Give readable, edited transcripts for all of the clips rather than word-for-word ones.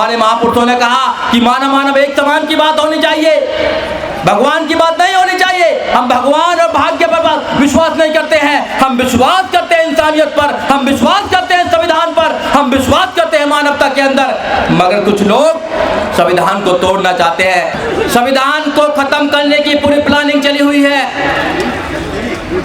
हमारे महापुरुषों ने कहा कि मानव मानव एक समान की बात होनी चाहिए, भगवान की बात नहीं होनी चाहिए। हम भगवान और भाग्य पर विश्वास नहीं करते हैं, हम विश्वास करते हैं इंसानियत पर, हम विश्वास करते हैं संविधान पर, हम विश्वास करते हैं मानवता के अंदर। मगर कुछ लोग संविधान को तोड़ना चाहते हैं, संविधान को खत्म करने की पूरी प्लानिंग चली हुई है।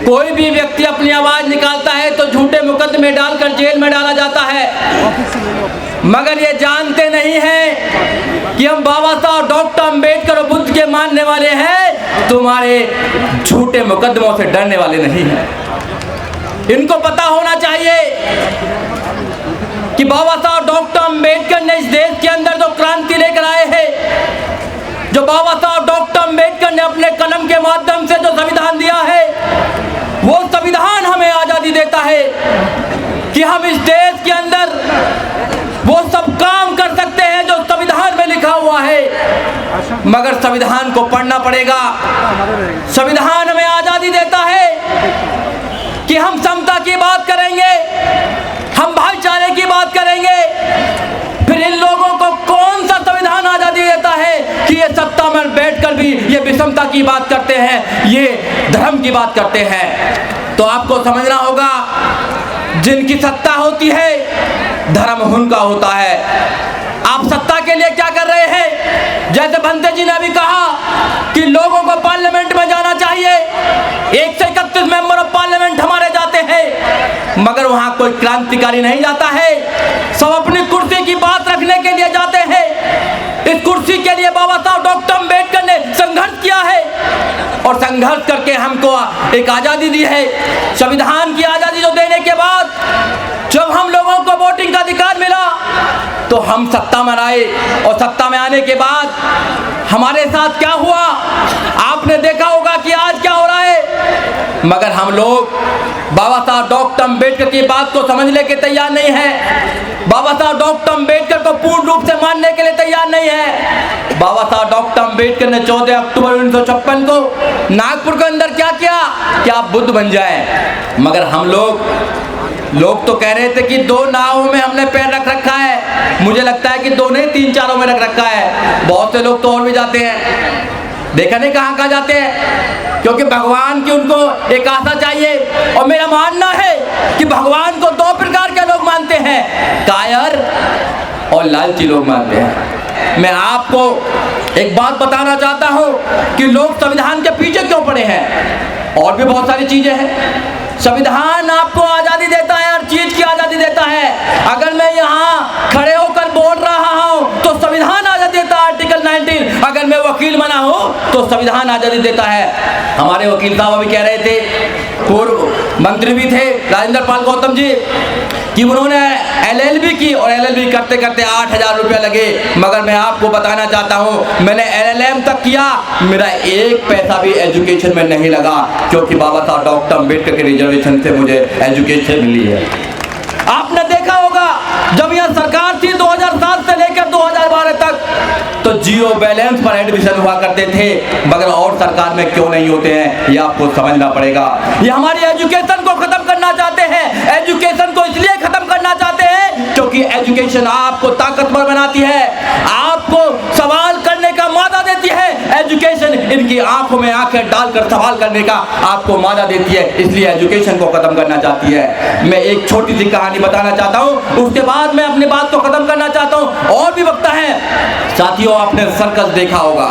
कोई भी व्यक्ति अपनी आवाज निकालता है तो झूठे मुकदमे डालकर जेल में डाला जाता है, मगर ये जानते नहीं हैं कि हम बाबा साहब डॉक्टर अंबेडकर और बुद्ध के मानने वाले हैं, तुम्हारे झूठे मुकदमों से डरने वाले नहीं हैं। इनको पता होना चाहिए कि बाबा साहब डॉक्टर अंबेडकर ने इस देश के अंदर जो क्रांति लेकर आए हैं, जो बाबा साहब डॉक्टर अंबेडकर ने अपने कलम के माध्यम से जो संविधान दिया है, वो संविधान हमें आजादी देता है कि हम इस देश के अंदर वो सब काम कर सकते हैं जो संविधान में लिखा हुआ है। मगर संविधान को पढ़ना पड़ेगा। संविधान हमें आजादी देता है कि हम समता की बात करेंगे, हम भाईचारे की बात करेंगे। फिर इन लोगों को कौन सा संविधान आजादी देता है कि ये सत्ता में बैठकर भी ये विषमता की बात करते हैं, ये धर्म की बात करते हैं। तो आपको समझना होगा, जिनकी सत्ता होती है धर्म उनका होता है। आप सत्ता के लिए क्या कर रहे हैं? जैसे भंते जी ने अभी कहा कि लोगों को पार्लियामेंट में जाना चाहिए, 131 मेंबर ऑफ पार्लियामेंट हमारे जाते हैं, मगर वहां कोई क्रांतिकारी नहीं जाता है। सब अपनी कुर्सी की बात रखने के लिए जाते हैं। इस कुर्सी के लिए बाबा साहब डॉक्टर अंबेडकर ने संघर्ष किया है और संघर्ष करके हमको एक आजादी दी है। संविधान की आजादी जो देने के बाद जब हम लोगों को वोटिंग का अधिकार मिला तो हम सत्ता में आए, और सत्ता में आने के बाद हमारे साथ क्या हुआ आपने देखा होगा कि आज क्या हो रहा है। मगर हम लोग बाबा साहब डॉक्टर अंबेडकर की बात को समझने के तैयार नहीं है, बाबा साहब डॉक्टर अंबेडकर को पूर्ण रूप से मानने के लिए तैयार नहीं है। बाबा साहब डॉक्टर अंबेडकर ने 14 अक्टूबर 1956 को नागपुर के अंदर क्या किया कि आप बुद्ध बन जाए। मगर हम लोग तो कह रहे थे कि 2 नावों में हमने पैर रख रखा है, मुझे लगता है कि 2 नहीं 3-4 में रख रखा है। बहुत से लोग तो और भी जाते हैं, देखा नहीं कहाँ जाते हैं, क्योंकि भगवान की उनको एक आशा चाहिए। और मेरा मानना है कि भगवान को 2 प्रकार के लोग मानते हैं, कायर और लालची लोग मानते हैं। मैं आपको एक बात बताना चाहता हूँ कि लोग संविधान के पीछे क्यों पड़े हैं। और भी बहुत सारी चीजें हैं। संविधान आपको आजादी देता है, हर चीज की आजादी देता है। अगर मैं यहाँ खड़े होकर बोल रहा हूँ तो संविधान आजादी देता है, आर्टिकल 19। अगर मैं वकील बना हूँ तो संविधान आजादी देता है। हमारे वकील साहब अभी कह रहे थे, पूर्व मंत्री भी थे राजेंद्र पाल गौतम जी, कि उन्होंने LLB की और LLB करते करते 8,000 रुपया लगे। मगर मैं आपको बताना चाहता हूँ, मैंने LLM तक किया, मेरा 1 पैसा भी एजुकेशन में नहीं लगा, क्योंकि बाबा साहब डॉक्टर अंबेडकर के रिजर्वेशन से मुझे एजुकेशन मिली है। आपने देखा होगा जब यह सरकार थी 2007 से लेकर 2012 तक, तो जियो बैलेंस पर एडमिशन हुआ करते थे, मगर और सरकार में क्यों नहीं होते हैं, ये आपको समझना पड़ेगा। ये हमारी एजुकेशन को खत्म करना चाहते हैं। एजुकेशन को इसलिए खत्म करना चाहते हैं क्योंकि एजुकेशन आपको ताकतवर बनाती है, आपको सवाल करने का मादा देती है। एजुकेशन इनकी आंखों में आंखें डालकर सवाल करने का आपको मादा देती है, इसलिए एजुकेशन को खत्म करना चाहती है। मैं एक छोटी सी कहानी बताना चाहता हूँ, उसके बाद मैं अपनी बात को खत्म करना चाहता हूँ। और भी वक्ता है साथियों, आपने सर्कस देखा होगा,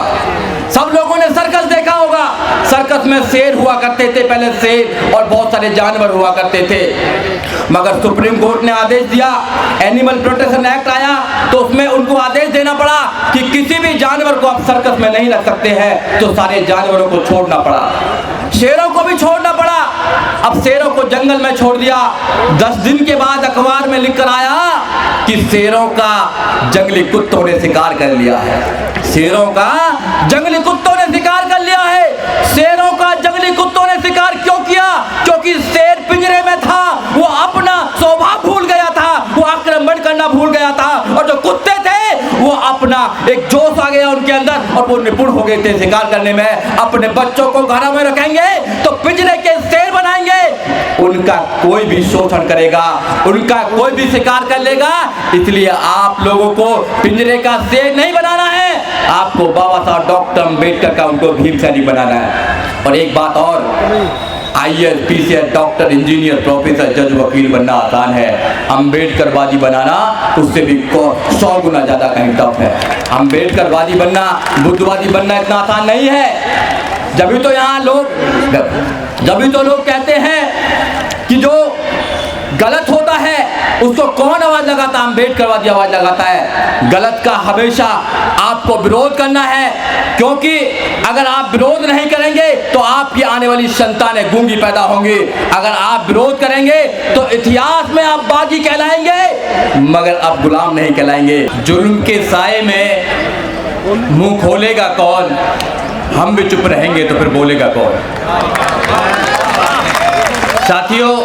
सब लोगों ने सर्कस देखा होगा। सर्कस में शेर हुआ करते थे पहले, शेर और बहुत सारे जानवर हुआ करते थे। मगर सुप्रीम कोर्ट ने आदेश दिया, एनिमल प्रोटेक्शन एक्ट आया, तो उसमें उनको आदेश देना पड़ा कि किसी भी जानवर को आप सर्कस में नहीं रख सकते हैं, तो सारे जानवरों को छोड़ना पड़ा, शेरों को भी छोड़ना पड़ा। अब शेरों को जंगल में छोड़ दिया। 10 दिन के बाद अखबार में लिखकर आया कि शेरों का जंगली कुत्तों ने शिकार कर लिया है। शेरों का जंगली कुत्तों ने शिकार कर लिया है। शेरों का जंगली कुत्तों ने शिकार क्यों किया? क्योंकि शेर पिंजरे में था, वो अपना स्वभाव भूल गया था, वो आक्रमण करना भूल गया था, और जो कुत्ते थे वो अपना एक जोश आ गया उनके अंदर और वो निपुण हो गए थे शिकार करने में। अपने बच्चों को घरों में रखेंगे तो पिंजरे के शेर बनाएंगे, उनका कोई भी शोषण करेगा, उनका कोई भी शिकार कर लेगा। इसलिए आप लोगों को पिंजरे का शेर नहीं बनाना है, आपको बाबा साहब डॉक्टर अम्बेडकर का उनको भीमसेनी बनाना है। और एक बात और, IAS, PCS, doctor, engineer, professor, जज, वकील बनना आसान है, अम्बेडकरवादी बनाना उससे भी 100 गुना ज़्यादा कहीं टफ है। अम्बेडकरवादी बनना, बुद्धवादी बनना इतना आसान नहीं है। जब तो लोग कहते हैं कि जो गलत होता है उसको कौन आवाज लगाता है? अम्बेडकरवादी आवाज लगाता है। गलत का हमेशा आपको विरोध करना है, क्योंकि अगर आप विरोध नहीं करेंगे तो आपकी आने वाली संतानें गूंगी पैदा होंगी। अगर आप विरोध करेंगे तो इतिहास में आप बागी कहलाएंगे, मगर आप गुलाम नहीं कहलाएंगे। जुल्म के साए में मुंह खोलेगा कौन? हम भी चुप रहेंगे तो फिर बोलेगा कौन? साथियों,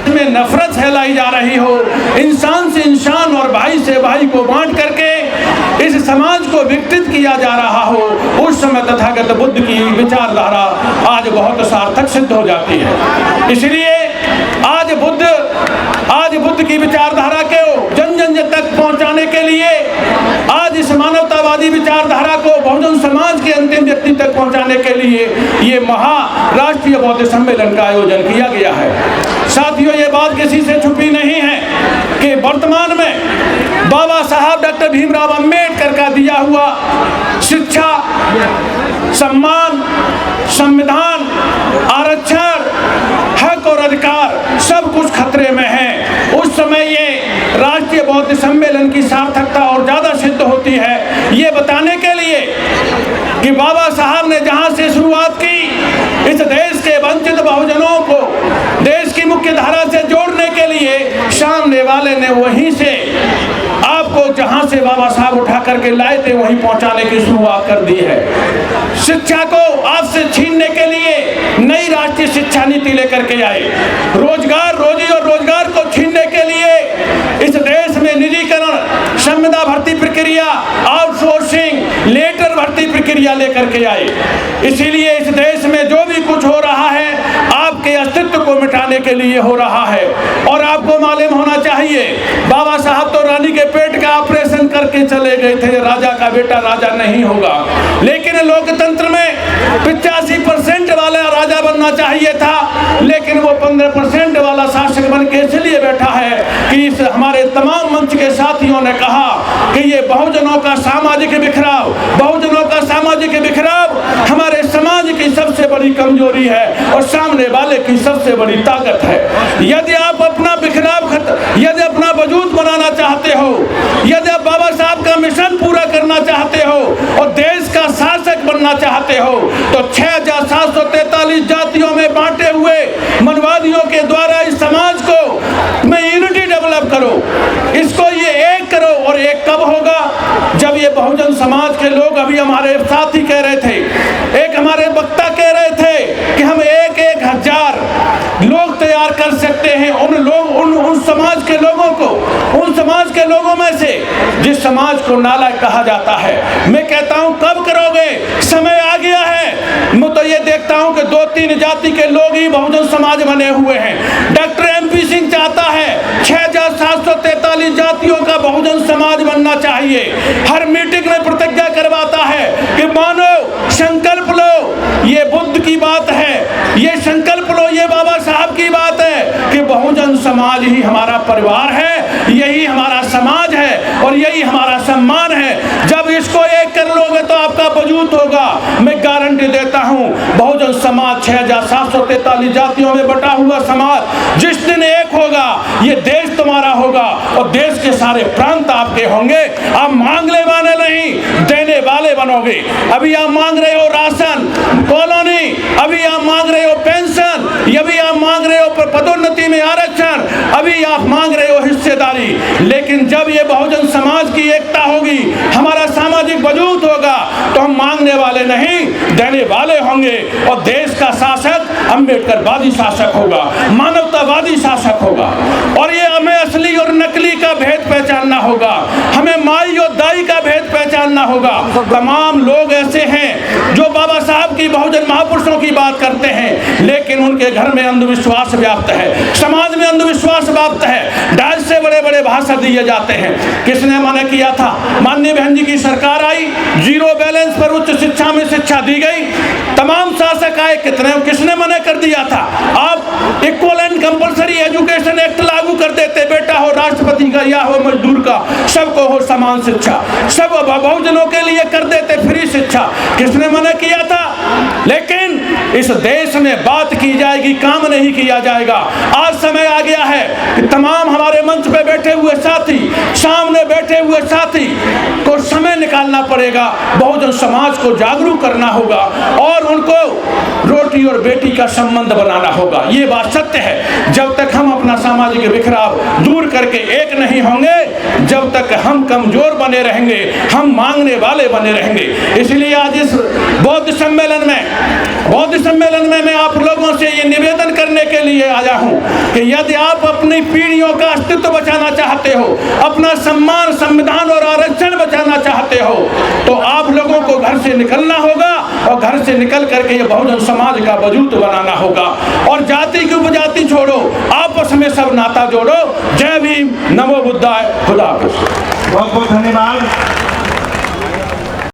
में नफरत फैलाई जा रही हो, इंसान से इंसान और भाई से भाई को बांट करके इस समाज को विकृत किया जा रहा हो, उस समय तथागत बुद्ध की विचारधारा आज बहुत सार्थक सिद्ध हो जाती है। इसलिए आज बुद्ध की विचारधारा को जन जन तक पहुंचाने के लिए, आज इस मानवतावादी विचारधारा को बहुजन समाज के अंतिम व्यक्ति तक पहुंचाने के लिए ये महाराष्ट्रीय बौद्ध सम्मेलन का आयोजन किया गया है। साथियों, ये बात किसी से छुपी नहीं है कि वर्तमान में बाबा साहब डॉक्टर भीमराव अंबेडकर का दिया हुआ शिक्षा, सम्मान, संविधान, आरक्षण, हक और अधिकार सब कुछ खतरे में है। उस समय ये राष्ट्रीय बौद्ध सम्मेलन की सार्थकता और ज्यादा सिद्ध होती है, ये बताने के लिए कि बाबा साहब ने जहां से शुरुआत की, इस देश के वंचित बहुजनों को देश की मुख्य धारा से जोड़ने के लिए, सामने वाले ने वहीं से आपको जहां से बाबा साहब उठा करके लाए थे वहीं पहुंचाने की शुरुआत कर दी है। शिक्षा को आपसे छीनने के लिए नई राष्ट्रीय शिक्षा नीति लेकर के आए। रोजी और रोजगार को छीनने के लिए इस देश में निजीकरण, संविदा भर्ती प्रक्रिया, आउटसोर्सिंग, लेटर भर्ती प्रक्रिया लेकर के आए। इसीलिए इस देश में जो भी कुछ हो रहा है आपके अस्तित्व को मिटाने के लिए हो रहा है। और आपको मालूम होना चाहिए, बाबा साहब तो रानी के पेट का ऑपरेशन करके चले गए थे, राजा का बेटा राजा नहीं होगा। लेकिन लोकतंत्र में 85% वाला राजा बनना चाहिए था, लेकिन वो 15% वाला शासक बन के इसलिए बैठा है कि इस हमारे तमाम मंच के साथियों ने कहा कि ये बहुजनों का सामाजिक बिखराव, हमारे समाज की सबसे बड़ी कमजोरी है और सामने वाले की सबसे बड़ी ताकत है। यदि आप अपना बिखराव यदि अपना वजूद बनाना चाहते हो, यदि आप बाबा साहब का मिशन पूरा करना चाहते हो और देश का शासक बनना चाहते हो, तो 6743 जातियों में बांटे हुए मनवादियों के द्वारा इस समाज को में यूनिटी डेवलप करो, इसको ये एक करो। और एक कब होगा? जब ये बहुजन समाज के लोग, अभी हमारे साथी कह रहे थे, एक हमारे वक्ता कह रहे थे कि हम 1,000 लोग तैयार कर सकते हैं, उन समाज के लोगों को, उन समाज के लोगों में से जिस समाज को नालायक कहा जाता है। मैं कहता हूं कब करोगे? समय आ गया है। मैं तो ये देखता हूं कि 2-3 जाति के लोग ही बहुजन समाज बने हुए हैं। डॉक्टर MP सिंह चाहता है 6743 जातियों का बहुजन समाज बनना चाहिए। हर मीटिंग में प्रतिज्ञा करवाता है कि मानो, संकल्प लो, ये बुद्ध की बात है, ये संकल्प लो, ये बाबा साहब की बात है कि बहुजन समाज ही हमारा परिवार है, यही हमारा समाज है और यही हमारा सम्मान है। जब इसको एक कर लोगे तो आपका वजूद होगा। मैं गारंटी देता हूं, बहुजन समाज 6743 जातियों में बटा हुआ समाज जिस दिन एक होगा, ये देश तुम्हारा होगा और देश के सारे प्रांत आपके होंगे। आप मांगने वाले नहीं, देने वाले बनोगे। अभी आप मांग रहे हो राशन, कॉलोनी, अभी आप मांग रहे हो पेंशन, अभी आप मांग रहे हो पदोन्नति में आरक्षण, अभी आप मांग रहे हो हिस्सेदारी। लेकिन जब ये बहुजन समाज की एकता होगी, हमारा सामाजिक वजूद होगा, तो हम मांगने वाले नहीं, देने वाले होंगे और देश का शासक अम्बेडकरवादी शासक होगा, मानवतावादी शासक होगा। और ये हमें असली और नकली का भेद पहचानना होगा, हमें माई और दाई का भेद पहचानना होगा। तमाम लोग ऐसे हैं जो बाबा साहब की, बहुजन महापुरुषों की बात करते हैं, लेकिन लेकिन उनके घर में अंधविश्वास व्याप्त है, समाज में अंधविश्वास व्याप्त है। डाल से बड़े बड़े भाषण दिए जाते हैं। किसने मना किया था? माननीय बहन जी की सरकार आई, जीरो बैलेंस पर उच्च शिक्षा में शिक्षा दी गई, तमाम शासक आए, किसने मना कर दिया था? आप equal and compulsory education act लागू कर देते, बेटा हो राष्ट्रपति का या हो मजदूर का, सबको हो समान शिक्षा, सब बहुजनों के लिए कर देते फ्री शिक्षा। किसने मना किया था? लेकिन इस देश में बात की जाएगी, काम नहीं किया जाएगा। आज समय आ गया है कि तमाम हमारे मंच पे बैठे हुए साथी, सामने बैठे हुए साथी को समय निकालना पड़ेगा, बहुजन समाज को जागरूक करना होगा और उनको रोटी और बेटी का संबंध बनाना होगा। ये बात सत्य है। जब तक हम अपना सामाजिक बिखराव दूर करके एक नहीं होंगे, जब तक हम कमजोर बने रहेंगे, हम मांगने वाले बने रहेंगे। इसलिए आज इस बौद्ध सम्मेलन में मैं आप लोगों से ये निवेदन करने के लिए आया हूँ कि यदि आप अपनी पीढ़ियों का अस्तित्व बचाना चाहते हो, अपना सम्मान, संविधान और आरक्षण बचाना चाहते हो, तो आप लोगों को घर से निकलना होगा और घर से निकल करके ये बहुजन समाज का वजूद बनाना होगा। और जाति की उपजाति छोड़ो, आपस में सब नाता जोड़ो। जय भीम, नमो बुद्धाय, खुदा हाफिज़। बहुत बहुत धन्यवाद।